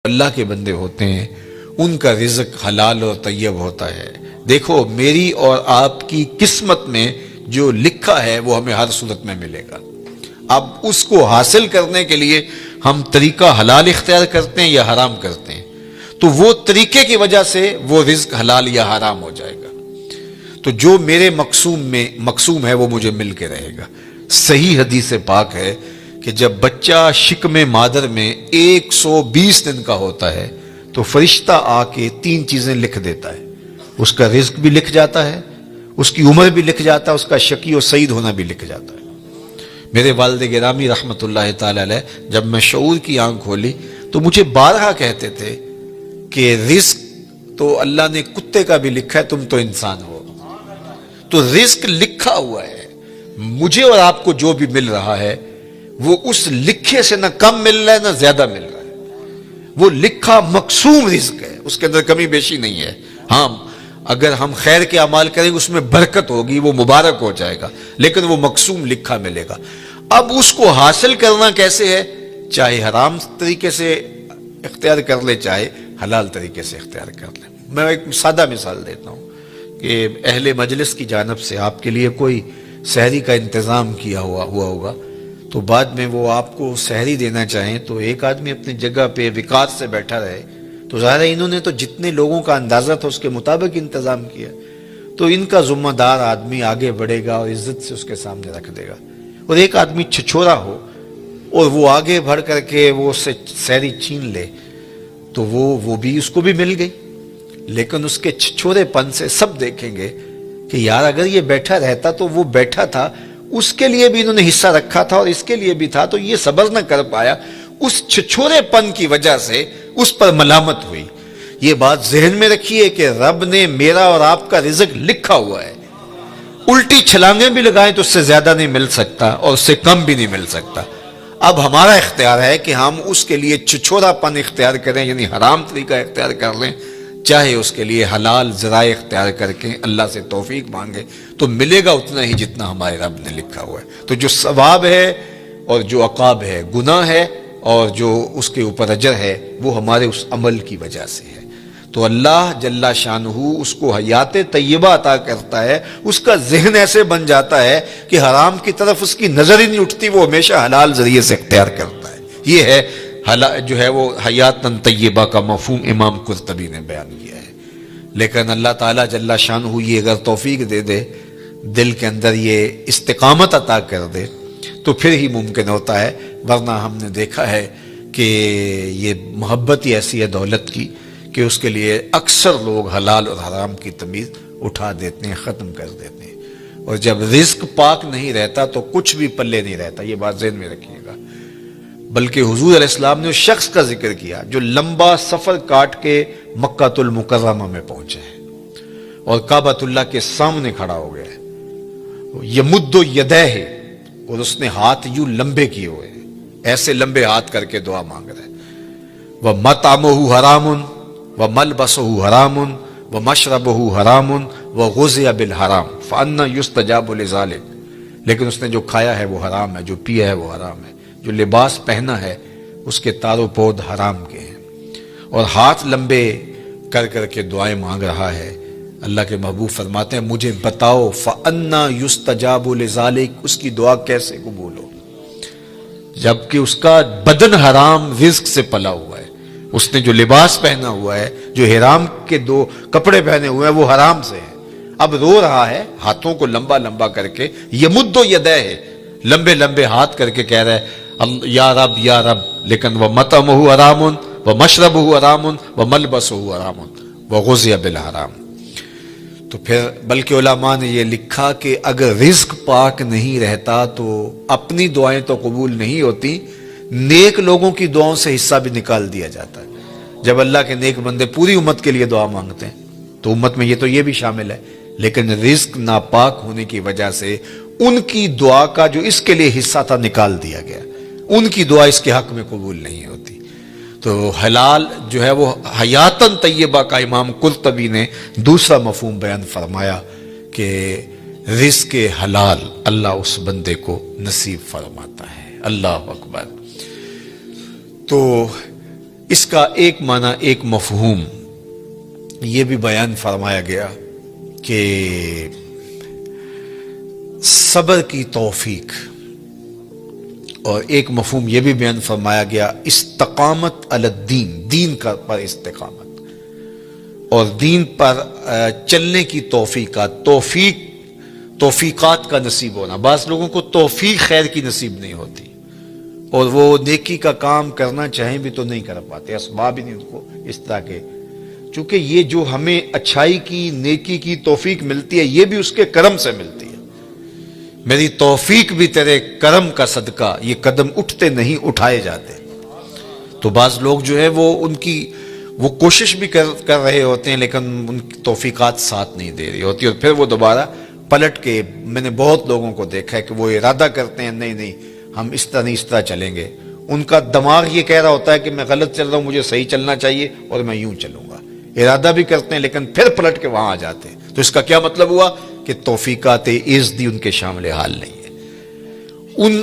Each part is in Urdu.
اللہ کے بندے ہوتے ہیں ان کا رزق حلال اور طیب ہوتا ہے۔ دیکھو میری اور آپ کی قسمت میں جو لکھا ہے وہ ہمیں ہر صورت میں ملے گا۔ اب اس کو حاصل کرنے کے لیے ہم طریقہ حلال اختیار کرتے ہیں یا حرام کرتے ہیں، تو وہ طریقے کی وجہ سے وہ رزق حلال یا حرام ہو جائے گا۔ تو جو میرے مقسوم ہے وہ مجھے مل کے رہے گا۔ صحیح حدیث پاک ہے کہ جب بچہ شکم مادر میں 120 دن کا ہوتا ہے تو فرشتہ آ کے 3 چیزیں لکھ دیتا ہے، اس کا رزق بھی لکھ جاتا ہے، اس کی عمر بھی لکھ جاتا ہے، اس کا شقی و سعید ہونا بھی لکھ جاتا ہے۔ میرے والد گرامی رحمۃ اللہ تعالی علیہ جب میں شعور کی آنکھ کھولی تو مجھے بارہا کہتے تھے کہ رزق تو اللہ نے کتے کا بھی لکھا ہے، تم تو انسان ہو، تو رزق لکھا ہوا ہے۔ مجھے اور آپ کو جو بھی مل رہا ہے وہ اس لکھے سے نہ کم مل رہا ہے نہ زیادہ مل رہا ہے، وہ لکھا مقسوم رزق ہے، اس کے اندر کمی بیشی نہیں ہے۔ ہاں اگر ہم خیر کے اعمال کریں اس میں برکت ہوگی، وہ مبارک ہو جائے گا، لیکن وہ مقسوم لکھا ملے گا۔ اب اس کو حاصل کرنا کیسے ہے؟ چاہے حرام طریقے سے اختیار کر لے چاہے حلال طریقے سے اختیار کر لے۔ میں ایک سادہ مثال دیتا ہوں کہ اہل مجلس کی جانب سے آپ کے لیے کوئی سحری کا انتظام کیا ہوا ہوگا، تو بعد میں وہ آپ کو سحری دینا چاہیں تو ایک آدمی اپنی جگہ پہ وقار سے بیٹھا رہے، تو ظاہر ہے انہوں نے تو جتنے لوگوں کا اندازہ تھا اس کے مطابق انتظام کیا، تو ان کا ذمہ دار آدمی آگے بڑھے گا اور عزت سے اس کے سامنے رکھ دے گا۔ اور ایک آدمی چھچورا ہو اور وہ آگے بڑھ کر کے وہ اس سے سحری چھین لے تو وہ بھی اس کو بھی مل گئی، لیکن اس کے چھچورے پن سے سب دیکھیں گے کہ یار اگر یہ بیٹھا رہتا تو وہ بیٹھا تھا، اس کے لیے بھی انہوں نے حصہ رکھا تھا اور اس کے لیے بھی تھا، تو یہ صبر نہ کر پایا، اس چھچورے پن کی وجہ سے اس پر ملامت ہوئی۔ یہ بات ذہن میں رکھیے کہ رب نے میرا اور آپ کا رزق لکھا ہوا ہے، الٹی چھلانگیں بھی لگائیں تو اس سے زیادہ نہیں مل سکتا اور اس سے کم بھی نہیں مل سکتا۔ اب ہمارا اختیار ہے کہ ہم اس کے لیے چھچورا پن اختیار کریں، یعنی حرام طریقہ اختیار کر لیں، چاہے اس کے لیے حلال ذرائع اختیار کر کے اللہ سے توفیق مانگے تو ملے گا اتنا ہی جتنا ہمارے رب نے لکھا ہوا ہے۔ تو جو ثواب ہے اور جو عقاب ہے، گناہ ہے اور جو اس کے اوپر اجر ہے، وہ ہمارے اس عمل کی وجہ سے ہے۔ تو اللہ جل شانہ اس کو حیات طیبہ عطا کرتا ہے، اس کا ذہن ایسے بن جاتا ہے کہ حرام کی طرف اس کی نظر ہی نہیں اٹھتی، وہ ہمیشہ حلال ذریعے سے اختیار کرتا ہے۔ یہ ہے جو ہے وہ حیات طیبہ کا مفہوم امام قرطبی نے بیان کیا ہے۔ لیکن اللہ تعالیٰ جل شانہ یہ اگر توفیق دے دے، دل کے اندر یہ استقامت عطا کر دے تو پھر ہی ممکن ہوتا ہے، ورنہ ہم نے دیکھا ہے کہ یہ محبت ہی ایسی ہے دولت کی کہ اس کے لیے اکثر لوگ حلال اور حرام کی تمیز اٹھا دیتے ہیں، ختم کر دیتے ہیں، اور جب رزق پاک نہیں رہتا تو کچھ بھی پلے نہیں رہتا۔ یہ بات ذہن میں رکھیے گا۔ بلکہ حضور علیہ السلام نے اس شخص کا ذکر کیا جو لمبا سفر کاٹ کے مکہ المکرمہ میں پہنچے ہے اور کعبۃ اللہ کے سامنے کھڑا ہو گیا ہے، یمد یدیہ، اور اس نے ہاتھ یوں لمبے کیے ہوئے ہیں، ایسے لمبے ہاتھ کر کے دعا مانگ رہے ہیں۔ وَمَطْعَمُهُ حَرَامٌ وَمَلْبَسُهُ حَرَامٌ وَمَشْرَبُهُ حَرَامٌ وَغُذِيَ بِالْحَرَامِ فَأَنَّىٰ يُسْتَجَابُ لِذَٰلِكَ، لیکن اس نے جو کھایا ہے وہ حرام ہے، جو پیا ہے وہ حرام ہے، جو لباس پہنا ہے اس کے تار و پود حرام کے ہیں، اور ہاتھ لمبے کر کر کے دعائیں مانگ رہا ہے۔ اللہ کے محبوب فرماتے ہیں مجھے بتاؤ فَأَنَّىٰ يُسْتَجَابُ لِذَٰلِكَ، اس کی دعا کیسے قبول ہو جبکہ اس کا بدن حرام رزق سے پلا ہوا ہے، اس نے جو لباس پہنا ہوا ہے، جو حرام کے 2 کپڑے پہنے ہوئے ہیں وہ حرام سے ہیں۔ اب رو رہا ہے ہاتھوں کو لمبا لمبا کر کے، یمد یدیہ، لمبے لمبے ہاتھ کر کے کہہ رہا ہے یا رب یا رب، لیکن وَمَطْعَمُهُ حَرَامٌ وَمَشْرَبُهُ حَرَامٌ وَمَلْبَسُهُ حَرَامٌ وَغُذِيَ بِالْحَرَامِ۔ تو پھر بلکہ علماء نے یہ لکھا کہ اگر رزق پاک نہیں رہتا تو اپنی دعائیں تو قبول نہیں ہوتی، نیک لوگوں کی دعاؤں سے حصہ بھی نکال دیا جاتا ہے۔ جب اللہ کے نیک بندے پوری امت کے لیے دعا مانگتے ہیں تو امت میں یہ بھی شامل ہے، لیکن رزق ناپاک ہونے کی وجہ سے ان کی دعا کا جو اس کے لیے حصہ تھا نکال دیا گیا، ان کی دعا اس کے حق میں قبول نہیں ہوتی۔ تو حلال جو ہے وہ حیاتاً طیبہ کا امام قرطبی نے دوسرا مفہوم بیان فرمایا کہ رزق حلال اللہ اس بندے کو نصیب فرماتا ہے۔ اللہ اکبر۔ تو اس کا ایک معنی، ایک مفہوم یہ بھی بیان فرمایا گیا کہ صبر کی توفیق، اور ایک مفہوم یہ بھی بیان فرمایا گیا استقامت علی الدین، دین کا پر استقامت، اور دین پر چلنے کی توفیقات کا نصیب ہونا۔ بعض لوگوں کو توفیق خیر کی نصیب نہیں ہوتی، اور وہ نیکی کا کام کرنا چاہیں بھی تو نہیں کر پاتے، اسباب ہی نہیں ان کو اس طرح کے، چونکہ یہ جو ہمیں اچھائی کی، نیکی کی توفیق ملتی ہے، یہ بھی اس کے کرم سے ملتی ہے۔ میری توفیق بھی تیرے کرم کا صدقہ، یہ قدم اٹھتے نہیں اٹھائے جاتے۔ تو بعض لوگ جو ہے وہ کوشش بھی کر رہے ہوتے ہیں، لیکن ان کی توفیقات ساتھ نہیں دے رہی ہوتی، اور پھر وہ دوبارہ پلٹ کے، میں نے بہت لوگوں کو دیکھا ہے کہ وہ ارادہ کرتے ہیں نہیں ہم اس طرح نہیں، اس طرح چلیں گے، ان کا دماغ یہ کہہ رہا ہوتا ہے کہ میں غلط چل رہا ہوں، مجھے صحیح چلنا چاہیے اور میں یوں چلوں گا، ارادہ بھی کرتے ہیں لیکن پھر پلٹ کے وہاں آ جاتے ہیں۔ تو اس کا کیا مطلب ہوا کہ توفیقات عزدی ان کے شامل حال نہیں ہے،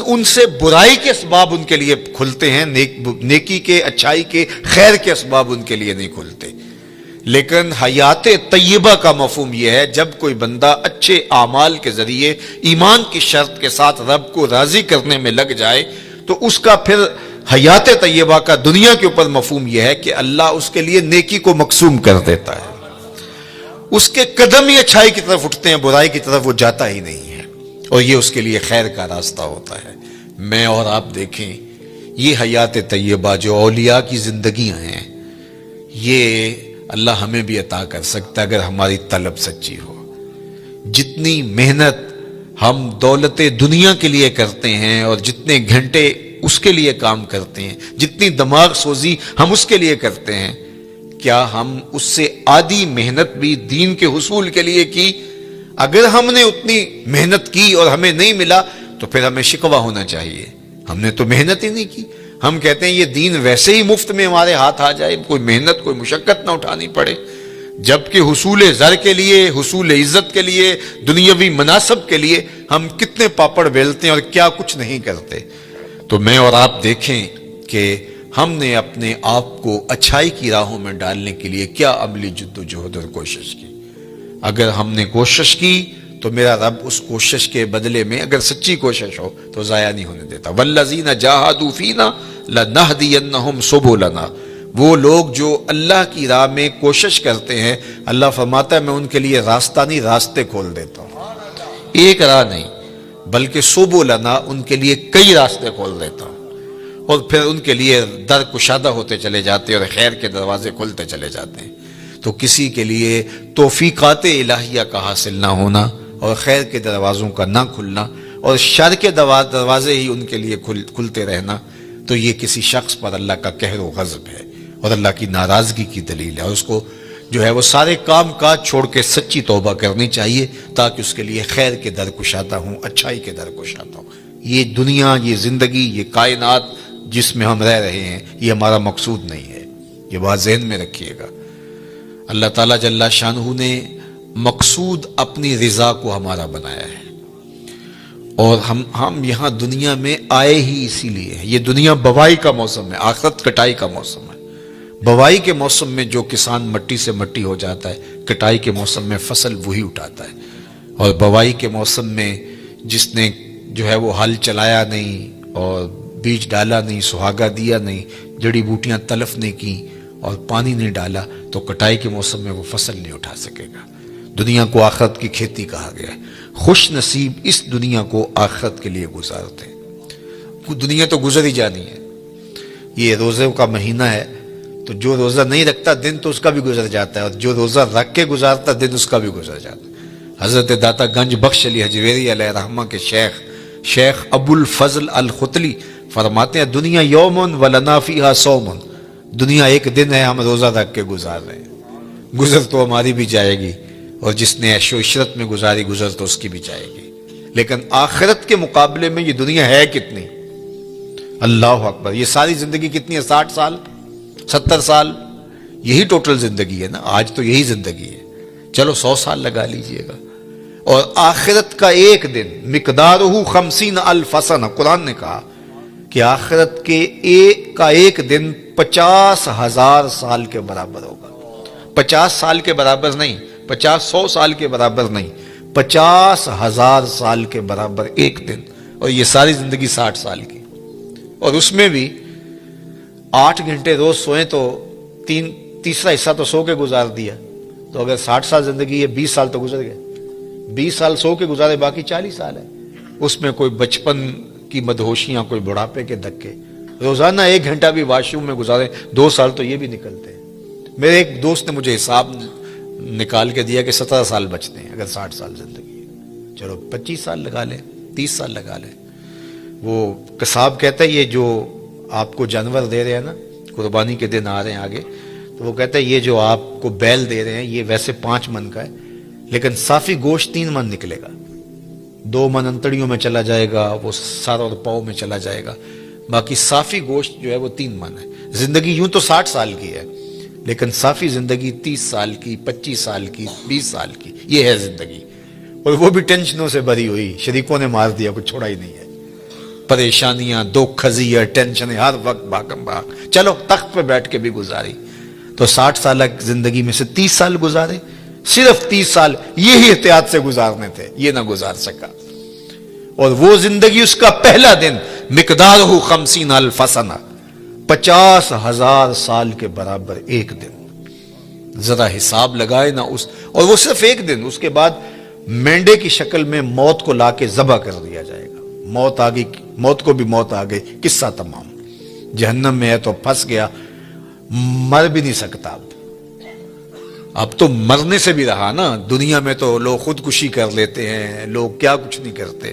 ان سے برائی کے اسباب ان کے لیے کھلتے ہیں، نیکی کے، اچھائی کے، خیر کے اسباب ان کے لیے نہیں کھلتے۔ لیکن حیات طیبہ کا مفہوم یہ ہے، جب کوئی بندہ اچھے اعمال کے ذریعے ایمان کی شرط کے ساتھ رب کو راضی کرنے میں لگ جائے، تو اس کا پھر حیات طیبہ کا دنیا کے اوپر مفہوم یہ ہے کہ اللہ اس کے لیے نیکی کو مقسوم کر دیتا ہے، اس کے قدم ہی اچھائی کی طرف اٹھتے ہیں، برائی کی طرف وہ جاتا ہی نہیں ہے، اور یہ اس کے لیے خیر کا راستہ ہوتا ہے۔ میں اور آپ دیکھیں، یہ حیات طیبہ جو اولیاء کی زندگیاں ہیں، یہ اللہ ہمیں بھی عطا کر سکتا ہے اگر ہماری طلب سچی ہو۔ جتنی محنت ہم دولت دنیا کے لیے کرتے ہیں، اور جتنے گھنٹے اس کے لیے کام کرتے ہیں، جتنی دماغ سوزی ہم اس کے لیے کرتے ہیں، کیا ہم اس سے آدھی محنت بھی دین کے حصول کے لیے کی؟ اگر ہم نے اتنی محنت کی اور ہمیں نہیں ملا تو پھر ہمیں شکوہ ہونا چاہیے، ہم نے تو محنت ہی نہیں کی۔ ہم کہتے ہیں یہ دین ویسے ہی مفت میں ہمارے ہاتھ آ جائے، کوئی محنت، کوئی مشقت نہ اٹھانی پڑے، جبکہ حصول زر کے لیے، حصول عزت کے لیے، دنیاوی مناصب کے لیے ہم کتنے پاپڑ بیلتے ہیں اور کیا کچھ نہیں کرتے۔ تو میں اور آپ دیکھیں کہ ہم نے اپنے آپ کو اچھائی کی راہوں میں ڈالنے کے لیے کیا عملی جد و جہد اور کوشش کی۔ اگر ہم نے کوشش کی تو میرا رب اس کوشش کے بدلے میں، اگر سچی کوشش ہو تو ضائع نہیں ہونے دیتا۔ والذین جاہدوا فینا لنہدینہم سبلنا، وہ لوگ جو اللہ کی راہ میں کوشش کرتے ہیں، اللہ فرماتا ہے میں ان کے لیے راستہ نہیں، راستے کھول دیتا ہوں، ایک راہ نہیں بلکہ سبلنا، ان کے لیے کئی راستے کھول دیتا ہوں، اور پھر ان کے لیے در کشادہ ہوتے چلے جاتے ہیں اور خیر کے دروازے کھلتے چلے جاتے ہیں۔ تو کسی کے لیے توفیقات الہیہ کا حاصل نہ ہونا، اور خیر کے دروازوں کا نہ کھلنا، اور شر کے دروازے ہی ان کے لیے کھلتے رہنا، تو یہ کسی شخص پر اللہ کا قہر و غضب ہے اور اللہ کی ناراضگی کی دلیل ہے، اور اس کو جو ہے وہ سارے کام کاج چھوڑ کے سچی توبہ کرنی چاہیے، تاکہ اس کے لیے خیر کے در کشادہ ہوں، اچھائی کے در کشادہ ہوں۔ یہ دنیا، یہ زندگی، یہ کائنات جس میں ہم رہ رہے ہیں، یہ ہمارا مقصود نہیں ہے، یہ بات ذہن میں رکھیے گا۔ اللہ تعالیٰ جل شانہ نے مقصود اپنی رضا کو ہمارا بنایا ہے، اور ہم یہاں دنیا میں آئے ہی اسی لیے ہیں۔ یہ دنیا بوائی کا موسم ہے، آخرت کٹائی کا موسم ہے۔ بوائی کے موسم میں جو کسان مٹی سے مٹی ہو جاتا ہے، کٹائی کے موسم میں فصل وہی اٹھاتا ہے، اور بوائی کے موسم میں جس نے جو ہے وہ ہل چلایا نہیں اور بیج ڈالا نہیں، سہاگا دیا نہیں، جڑی بوٹیاں تلف نہیں کی اور پانی نہیں ڈالا، تو کٹائی کے موسم میں وہ فصل نہیں اٹھا سکے گا۔ دنیا کو آخرت کی کھیتی کہا گیا ہے۔ خوش نصیب اس دنیا کو آخرت کے لیے گزارتے ہیں۔ دنیا تو گزر ہی جانی ہے، یہ روزے کا مہینہ ہے، تو جو روزہ نہیں رکھتا دن تو اس کا بھی گزر جاتا ہے، اور جو روزہ رکھ کے گزارتا دن اس کا بھی گزر جاتا ہے۔ حضرت داتا گنج بخش علی حجویری علیہ رحمہ کے شیخ ابو الفضل الختلی فرماتے ہیں، دنیا یومن ولنا فیہا صومن، دنیا ایک دن ہے، ہم روزہ رکھ کے گزار رہے ہیں، گزر تو ہماری بھی جائے گی، اور جس نے عیش و عشرت میں گزاری گزر تو اس کی بھی جائے گی، لیکن آخرت کے مقابلے میں یہ دنیا ہے کتنی؟ اللہ اکبر! یہ ساری زندگی کتنی ہے؟ 60 سال، 70 سال، یہی ٹوٹل زندگی ہے نا، آج تو یہی زندگی ہے، چلو 100 سال لگا لیجئے گا، اور آخرت کا ایک دن مقدارہ 50,000 سنہ، قرآن نے کہا کہ آخرت کے ایک دن 50,000 سال کے برابر ہوگا. 50 سال کے برابر نہیں، 100 سال کے برابر نہیں، 50,000 سال کے برابر ایک دن. اور یہ ساری زندگی 60 سال کی، اور اس میں بھی 8 گھنٹے روز سوئیں تو تیسرا حصہ تو سو کے گزار دیا. تو اگر 60 سال زندگی ہے، 20 سال تو گزر گئے. 20 سال سو کے گزارے، باقی 40 سال ہے. اس میں کوئی بچپن کی مدہوشیاں، کوئی بڑھاپے کے دھکے. روزانہ 1 گھنٹہ بھی واش روم میں گزارے، 2 سال تو یہ بھی نکلتے ہیں. میرے ایک دوست نے مجھے حساب نکال کے دیا کہ 17 سال بچتے ہیں اگر 60 سال زندگی ہے. چلو 25 سال لگا لیں، 30 سال لگا لیں. وہ قصاب کہتا ہے یہ جو آپ کو جانور دے رہے ہیں نا، قربانی کے دن آ رہے ہیں آگے، تو وہ کہتا ہے یہ جو آپ کو بیل دے رہے ہیں یہ ویسے 5 من کا ہے، لیکن صافی گوشت 3 من نکلے گا. 2 من انتڑیوں میں چلا جائے گا، وہ سر اور پاؤں میں چلا جائے گا، باقی صافی گوشت جو ہے وہ 3 من ہے. زندگی یوں تو 60 سال کی ہے، لیکن صافی زندگی 30 سال کی، 25 سال کی، 20 سال کی، یہ ہے زندگی. اور وہ بھی ٹینشنوں سے بھری ہوئی، شریکوں نے مار دیا، کچھ چھوڑا ہی نہیں ہے. پریشانیاں، دکھ، خزیاں، ٹینشنیں، ہر وقت بھاگم بھاگ. چلو تخت پہ بیٹھ کے بھی گزاری. تو 60 سال زندگی میں سے 30 سال گزارے، صرف 30 سال یہی احتیاط سے گزارنے تھے، یہ نہ گزار سکا. اور وہ زندگی، اس کا پہلا دن مقدارہ 50,000 سنہ، 50,000 سال کے برابر ایک دن. ذرا حساب لگائے نا اس، اور وہ صرف ایک دن. اس کے بعد مینڈے کی شکل میں موت کو لا کے ذبح کر دیا جائے گا. موت آ گئی، موت کو بھی موت آ گئی، قصہ تمام. جہنم میں ہے تو پھنس گیا، مر بھی نہیں سکتا. اب تو مرنے سے بھی رہا نا. دنیا میں تو لوگ خودکشی کر لیتے ہیں، لوگ کیا کچھ نہیں کرتے.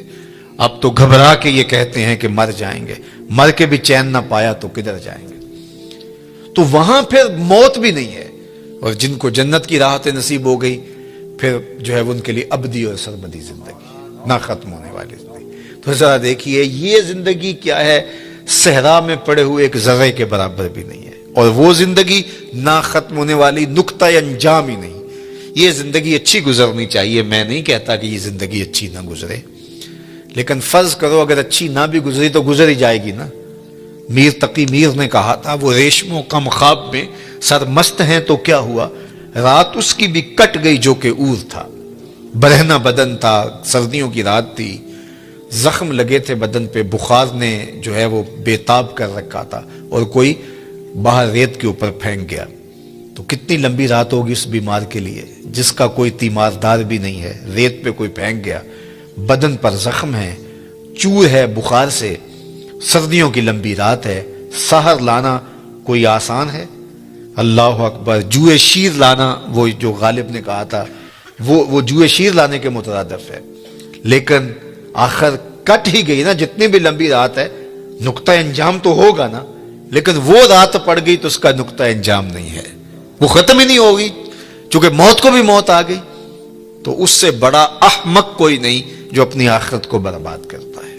اب تو گھبرا کے یہ کہتے ہیں کہ مر جائیں گے. مر کے بھی چین نہ پایا تو کدھر جائیں گے. تو وہاں پھر موت بھی نہیں ہے. اور جن کو جنت کی راحت نصیب ہو گئی، پھر جو ہے وہ ان کے لیے ابدی اور سرمدی زندگی، نہ ختم ہونے والی زندگی. تو ذرا دیکھیے یہ زندگی کیا ہے، صحرا میں پڑے ہوئے ایک ذرے کے برابر بھی نہیں ہے. اور وہ زندگی نہ ختم ہونے والی، نقطہ انجام ہی نہیں. یہ زندگی اچھی گزرنی چاہیے. میں نہیں کہتا کہ یہ زندگی اچھی نہ گزرے، لیکن فرض کرو اگر اچھی نہ بھی گزری تو گزر ہی جائے گی نا. میر تقی میر نے کہا تھا، وہ ریشموں کم خواب میں سرمست ہیں تو کیا ہوا، رات اس کی بھی کٹ گئی جو کہ اور تھا. برہنہ بدن تھا، سردیوں کی رات تھی، زخم لگے تھے بدن پہ، بخار نے جو ہے وہ بےتاب کر رکھا تھا، اور کوئی باہر ریت کے اوپر پھینک گیا. تو کتنی لمبی رات ہوگی اس بیمار کے لیے جس کا کوئی تیماردار بھی نہیں ہے. ریت پہ کوئی پھینک گیا، بدن پر زخم ہے، چور ہے بخار سے، سردیوں کی لمبی رات ہے. سحر لانا کوئی آسان ہے؟ اللہ اکبر. جوئے شیر لانا، وہ جو غالب نے کہا تھا، وہ جوئے شیر لانے کے مترادف ہے. لیکن آخر کٹ ہی گئی نا. جتنی بھی لمبی رات ہے، نقطہ انجام تو ہوگا نا. لیکن وہ رات پڑ گئی تو اس کا نقطہ انجام نہیں ہے، وہ ختم ہی نہیں ہوگی، چونکہ موت کو بھی موت آ گئی. تو اس سے بڑا احمق کوئی نہیں جو اپنی آخرت کو برباد کرتا ہے.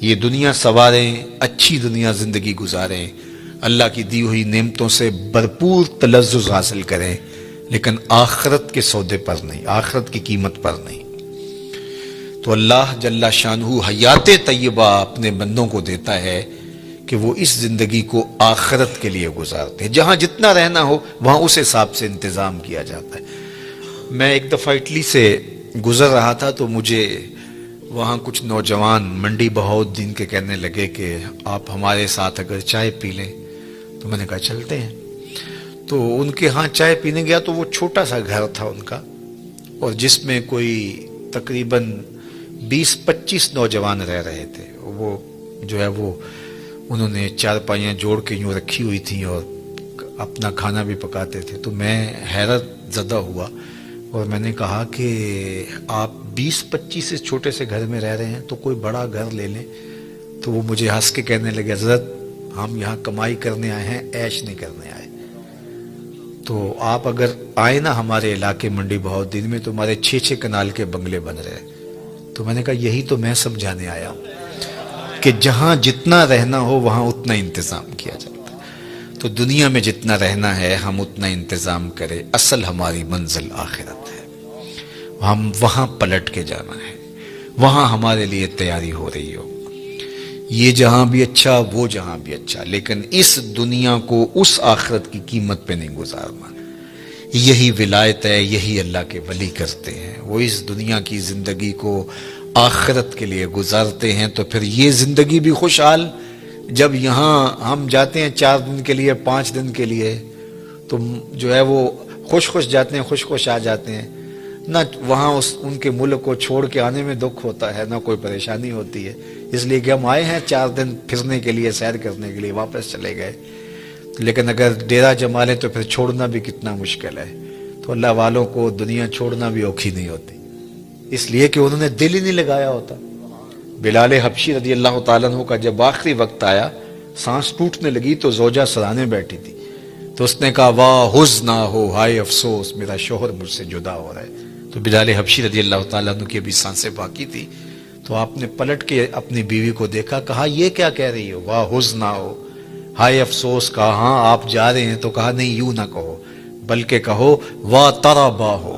یہ دنیا سواریں، اچھی دنیا زندگی گزاریں، اللہ کی دی ہوئی نعمتوں سے بھرپور تلذذ حاصل کریں، لیکن آخرت کے سودے پر نہیں، آخرت کی قیمت پر نہیں. تو اللہ جل شانہ حیات طیبہ اپنے بندوں کو دیتا ہے کہ وہ اس زندگی کو آخرت کے لیے گزارتے ہیں. جہاں جتنا رہنا ہو وہاں اس حساب سے انتظام کیا جاتا ہے. میں ایک دفعہ اٹلی سے گزر رہا تھا تو مجھے وہاں کچھ نوجوان منڈی بہاؤالدین کے کہنے لگے کہ آپ ہمارے ساتھ اگر چائے پی لیں. تو میں نے کہا چلتے ہیں. تو ان کے ہاں چائے پینے گیا تو وہ چھوٹا سا گھر تھا ان کا، اور جس میں کوئی تقریباً 20-25 نوجوان رہ رہے تھے. وہ جو ہے وہ انہوں نے چارپائیاں جوڑ کے یوں رکھی ہوئی تھیں اور اپنا کھانا بھی پکاتے تھے. تو میں حیرت زدہ ہوا اور میں نے کہا کہ آپ 20-25 سے چھوٹے سے گھر میں رہ رہے ہیں تو کوئی بڑا گھر لے لیں. تو وہ مجھے ہنس کے کہنے لگے حضرت ہم یہاں کمائی کرنے آئے ہیں، عیش نہیں کرنے آئے. تو آپ اگر آئے نا ہمارے علاقے منڈی بہاؤالدین میں تو ہمارے 6 کنال کے بنگلے بن رہے. تو میں نے کہا یہی تو میں سمجھانے آیا ہوں کہ جہاں جتنا رہنا ہو وہاں اتنا انتظام کیا جاتا ہے. تو دنیا میں جتنا رہنا ہے ہم اتنا انتظام کریں. اصل ہماری منزل آخرت ہے، ہم وہاں پلٹ کے جانا ہے، وہاں ہمارے لیے تیاری ہو رہی ہو. یہ جہاں بھی اچھا وہ جہاں بھی اچھا، لیکن اس دنیا کو اس آخرت کی قیمت پہ نہیں گزارنا۔ یہی ولایت ہے، یہی اللہ کے ولی کرتے ہیں، وہ اس دنیا کی زندگی کو آخرت کے لیے گزارتے ہیں۔ تو پھر یہ زندگی بھی خوشحال، جب یہاں ہم جاتے ہیں 4 دن کے لیے 5 دن کے لیے تو جو ہے وہ خوش جاتے ہیں، خوش آ جاتے ہیں، نہ وہاں ان کے ملک کو چھوڑ کے آنے میں دکھ ہوتا ہے، نہ کوئی پریشانی ہوتی ہے، اس لیے کہ ہم آئے ہیں 4 دن پھرنے کے لیے، سیر کرنے کے لیے، واپس چلے گئے۔ لیکن اگر ڈیرا جما لیں تو پھر چھوڑنا بھی کتنا مشکل ہے۔ تو اللہ والوں کو دنیا چھوڑنا بھی اوکھی نہیں ہوتی، اس لیے کہ انہوں نے دل ہی نہیں لگایا ہوتا۔ بلال حبشی رضی اللہ تعالیٰ عنہ کا جب آخری وقت آیا، سانس ٹوٹنے لگی تو زوجہ سرانے بیٹھی تھی، تو اس نے کہا واہ حزن ہو، ہائے افسوس، میرا شوہر مجھ سے جدا ہو رہا ہے۔ تو بلال حبشی رضی اللہ تعالیٰ عنہ کی ابھی سانسیں باقی تھی، تو آپ نے پلٹ کے اپنی بیوی کو دیکھا، کہا یہ کیا کہہ رہی ہو، واہ حزن ہو، ہائے افسوس۔ کہا ہاں آپ جا رہے ہیں، تو کہا نہیں یوں نہ کہو، بلکہ کہو واہ تربا ہو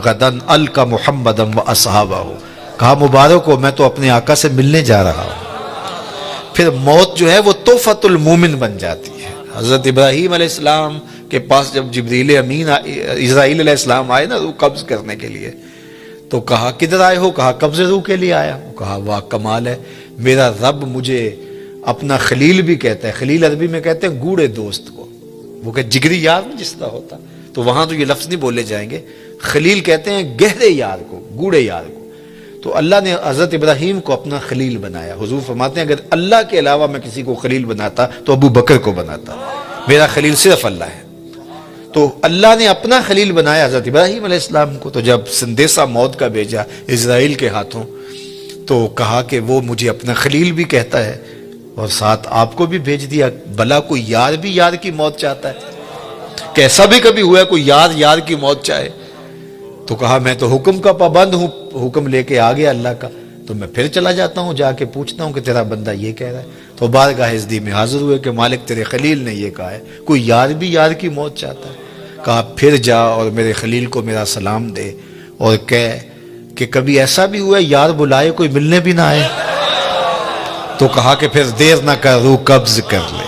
غدن القا محمدم و اصحابہ ہو۔ کہا مبارک ہو، میں تو اپنے آقا سے ملنے جا رہا ہوں۔ پھر موت جو ہے وہ تحفۃ المومن بن جاتی ہے۔ حضرت ابراہیم علیہ السلام کے پاس جب جبریل امین اسرائیل علیہ السلام آئے نا روح قبض کرنے کے لیے، تو کہا کدھر آئے ہو؟ کہا قبض روح کے لیے آیا ہوں۔ کہا واہ کمال ہے، میرا رب مجھے اپنا خلیل بھی کہتا ہے۔ خلیل عربی میں کہتے ہیں گوڑے دوست کو، وہ کہ جگری یار جس طرح ہوتا، تو وہاں تو یہ لفظ نہیں بولے جائیں گے، خلیل کہتے ہیں گہرے یار کو، گوڑے یار کو۔ تو اللہ نے حضرت ابراہیم کو اپنا خلیل بنایا۔ حضور فرماتے ہیں اگر اللہ کے علاوہ میں کسی کو خلیل بناتا تو ابو بکر کو بناتا، میرا خلیل صرف اللہ ہے۔ تو اللہ نے اپنا خلیل بنایا حضرت ابراہیم علیہ السلام کو۔ تو جب سندیسہ موت کا بھیجا اسرائیل کے ہاتھوں، تو کہا کہ وہ مجھے اپنا خلیل بھی کہتا ہے، اور ساتھ آپ کو بھی بھیج دیا۔ بھلا کوئی یار بھی یار کی موت چاہتا ہے؟ کیسا بھی کبھی ہوا ہے کوئی یار کی موت چاہے؟ تو کہا میں تو حکم کا پابند ہوں، حکم لے کے آ گیا اللہ کا، تو میں پھر چلا جاتا ہوں، جا کے پوچھتا ہوں کہ تیرا بندہ یہ کہہ رہا ہے۔ تو بارگاہ عزتی میں حاضر ہوئے کہ مالک تیرے خلیل نے یہ کہا ہے، کوئی یار بھی یار کی موت چاہتا ہے؟ کہا پھر جا اور میرے خلیل کو میرا سلام دے، اور کہہ کہ کبھی ایسا بھی ہوا ہے یار بلائے کوئی ملنے بھی نہ آئے؟ تو کہا کہ پھر دیر نہ کر، روح قبض کر لے۔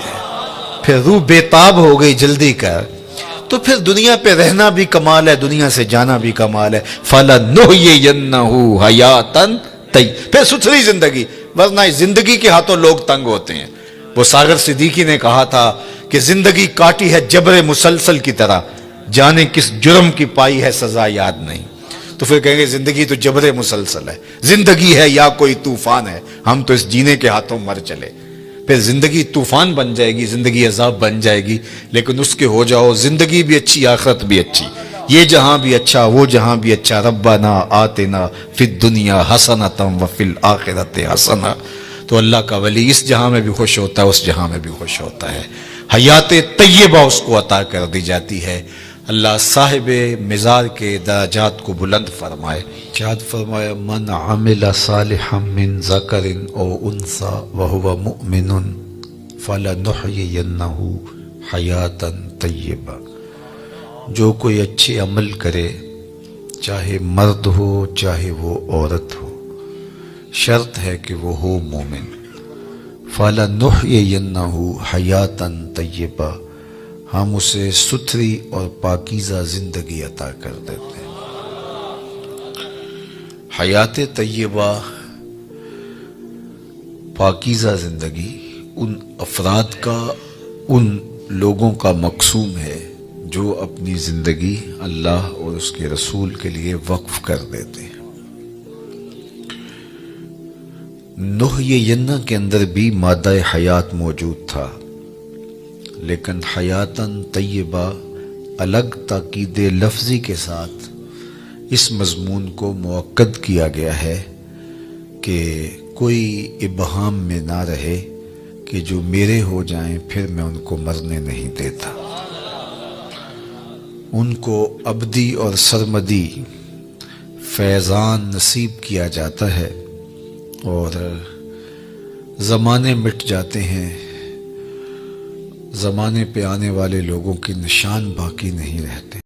پھر روح بے تاب ہو گئی، جلدی کر۔ تو پھر دنیا پہ رہنا بھی کمال ہے، دنیا سے جانا بھی کمال ہے۔ فَلَنُحْيِيَنَّهُ حَيَاةً طَيِّبَةً، پھر ستھری زندگی، ورنہ اس زندگی کے ہاتھوں لوگ تنگ ہوتے ہیں۔ وہ ساغر صدیقی نے کہا تھا کہ زندگی کاٹی ہے جبر مسلسل کی طرح، جانے کس جرم کی پائی ہے سزا یاد نہیں۔ تو پھر کہیں گے زندگی تو جبر مسلسل ہے، زندگی ہے یا کوئی طوفان ہے، ہم تو اس جینے کے ہاتھوں مر چلے۔ پھر زندگی طوفان بن جائے گی، زندگی عذاب بن جائے گی، لیکن اس کے ہو جاؤ زندگی بھی اچھی، آخرت بھی اچھی، یہ جہاں بھی اچھا وہ جہاں بھی اچھا۔ ربنا آتنا فی الدنیا حسنۃ وفی الآخرۃ حسنہ۔ تو اللہ کا ولی اس جہاں میں بھی خوش ہوتا ہے، اس جہاں میں بھی خوش ہوتا ہے، حیات طیبہ اس کو عطا کر دی جاتی ہے۔ اللہ صاحب مزار کے درجات کو بلند فرمائے۔ ارشاد فرمایا من عمل صالحا من ذکر او انثی وہو مؤمن فلنحیینہ حیاتا طیبہ، جو کوئی اچھے عمل کرے چاہے مرد ہو چاہے وہ عورت ہو، شرط ہے کہ وہ ہو مومن، فلنحیینہ حیاتا طیبہ، ہم اسے ستھری اور پاکیزہ زندگی عطا کر دیتے ہیں۔ حیات طیبہ، پاکیزہ زندگی ان افراد کا، ان لوگوں کا مقسوم ہے جو اپنی زندگی اللہ اور اس کے رسول کے لیے وقف کر دیتے ہیں۔ نحیینہ کے اندر بھی مادہ حیات موجود تھا، لیکن حیاتاً طیبہ الگ تاکید لفظی کے ساتھ اس مضمون کو مؤکد کیا گیا ہے کہ کوئی ابہام میں نہ رہے کہ جو میرے ہو جائیں پھر میں ان کو مرنے نہیں دیتا، ان کو ابدی اور سرمدی فیضان نصیب کیا جاتا ہے، اور زمانے مٹ جاتے ہیں، زمانے پہ آنے والے لوگوں کے نشان باقی نہیں رہتے۔